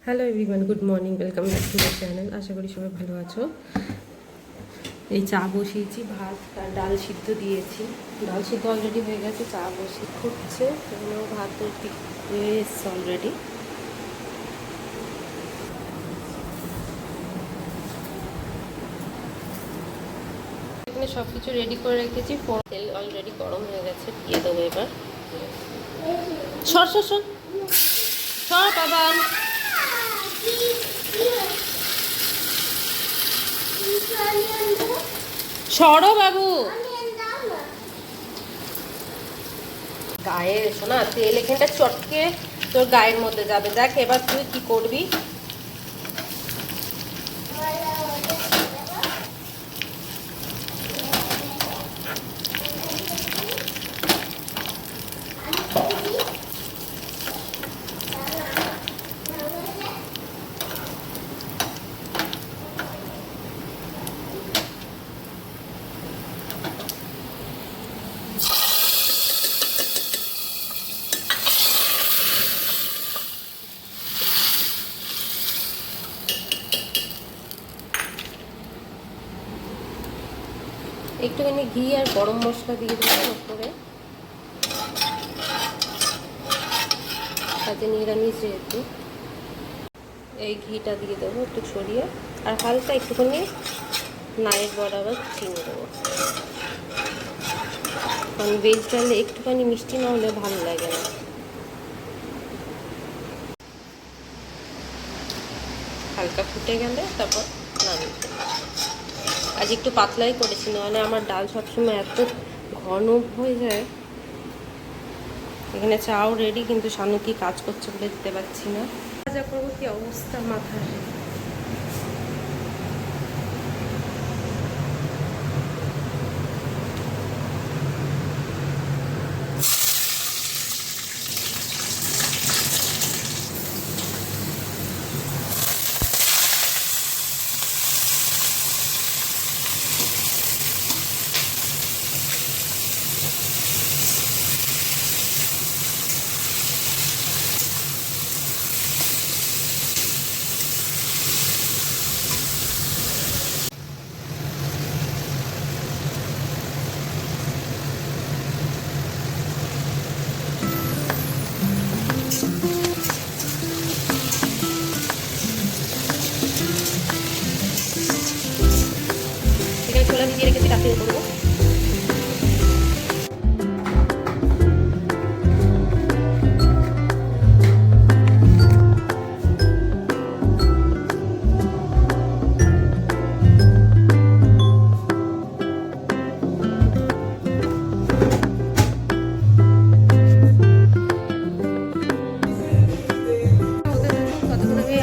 Hello everyone, good morning, welcome back to the channel. আশা করি সবাই ভালো আছো। এই চা বসিয়েছি, ভাত আর ডাল সিদ্ধ দিয়েছি। ডাল সিদ্ধ অলরেডি হয়ে গেছে, চা বসিয়ে ফুটছে, এখানেও ভাত হয়ে এসছে অলরেডি। এখানে সব কিছু রেডি করে রেখেছি। তেল অলরেডি গরম হয়ে গেছে, দিয়ে দেবো এবার। সর সর সর সর বাবা, সরো বাবু। গায়ে শোনা তেল এখানটা চটকে তোর গায়ের মধ্যে যাবে। দেখ এবার তুই কি করবি। একটুখানি ঘি আর গরম মশলা দিয়ে দেবো উপরে, তাতে নিরামিষ যেহেতু। এই ঘিটা দিয়ে দেবো একটু ছড়িয়ে, আর হালকা একটুখানি নাইট বরাবর চিনি দেবো, কারণ ভেজ ডালে একটুখানি মিষ্টি না হলে ভালো লাগে না। হালকা ফুটে গেলে তারপর নামিয়ে দেবো। আজ একটু পাতলাই করেছি, নাহলে আমার ডাল সবসময় এত ঘন হয়ে যায়। এখানে চাও রেডি, কিন্তু সানু কি কাজ করছে বলে দিতে পারছি না। যা করবো, কি অবস্থা মাথায়। এখানে ছোলা ভিজিয়ে রেখেছি, রাত্রে করবো।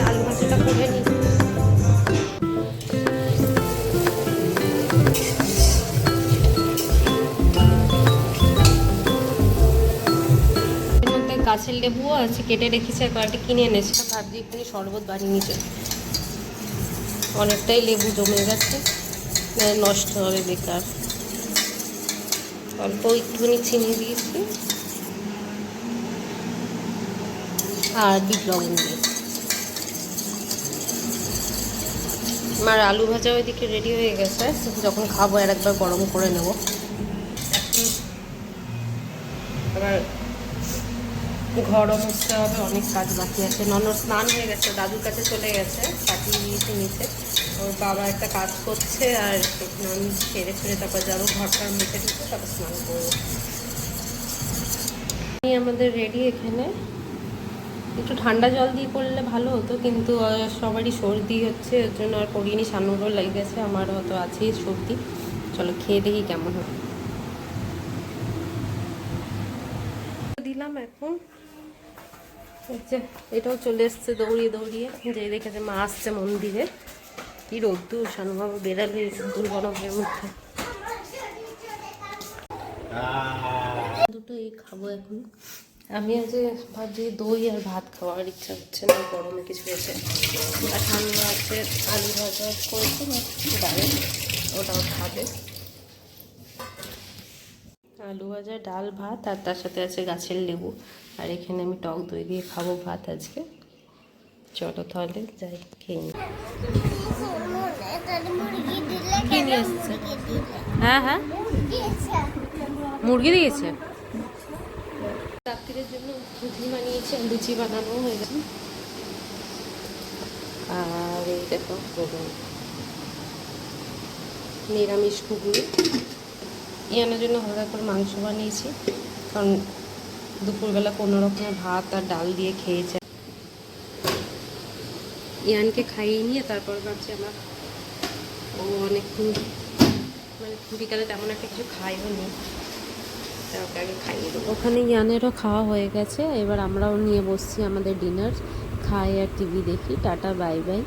আলু ভাজাটা করে নিই। গাছের লেবুও আছে, কেটে রেখেছি, আর কয়েকটা কিনে এনেছি। ভাবছি একটুখানি শরবত বানিয়ে নিচে, অনেকটাই লেবু জমে গেছে, নষ্ট হবে বেকার। অল্প একটুখানি চিনি দিয়েছি আর বিট লবণ দিয়েছি। আমার আলু ভাজা ওইদিকে রেডি হয়ে গেছে, যখন খাবো আর একবার গরম করে নেব। আবার ঘরও মুছতে হবে, অনেক কাজ বাকি আছে। ননর স্নান হয়ে গেছে, দাদুর কাছে চলে গেছে, পাঠিয়ে দিয়েছে নিচে। ওর বাবা একটা কাজ করছে, আর স্নান সেরে ফেরে তারপর যাবো ঘরটার মুখে ঢুকে, তারপর স্নান করবো। আমাদের রেডি। এখানে একটু ঠান্ডা জল দিয়ে করলে ভালো হতো, কিন্তু সবারই সর্দি হচ্ছে, ওর জন্য আর করিনি। সানুরও লেগে গেছে, আমারও তো আছেই সর্দি। চলো খেয়ে দেখি কেমন হয়। দিলাম এখন, এটাও চলে এসছে দৌড়িয়ে দৌড়িয়ে, যে দেখেছে মা আসছে মন্দিরে। কি রোদ্দুর, সানুবাবু বেড়ালে রোদ্দুর গরমের মধ্যে। দুটো এই খাবো এখন। আমি আজ ভাবছি দই আর ভাত খাওয়ার ইচ্ছা হচ্ছে না, গরমে কিছু হয়েছে। আর ঠান্ডা আছে, আলু ভাজা করেছি ডালে, ওটাও খাবে। আলু ভাজা, ডাল, ভাত, আর তার সাথে আছে গাছের লেবু। আর এখানে আমি টক দই দিয়ে খাবো ভাত আজকে। চলো তাহলে যাই খেয়ে নিই। মুরগি দিলে কি নিয়ে এসছে? মুরগি দিলে হ্যাঁ হ্যাঁ, মুরগি এসে মুরগি দিয়েছে। রাত্রির জন্য ঘুগনি বানিয়েছি, আর লুচি বানানো হয়ে গেছে। আর এই দেখো নিরামিষ ঘুগনি। ইয়ানের জন্য হালকা করে মাংস বানিয়েছি, কারণ দুপুরবেলা কোনো রকমের ভাত আর ডাল দিয়ে খেয়েছে। ইয়ানকে খাইয়ে নিয়ে তারপর ভাবছি আমরা, ও অনেকক্ষণ মানে বিকালে তেমন একটা কিছু খাইও নি, ওকে আগে খাইয়ে দেবো। ওখানে ইয়ানেরও খাওয়া হয়ে গেছে, এবার আমরাও নিয়ে বসছি আমাদের ডিনার, খাই আর টিভি দেখি। Tata bye bye.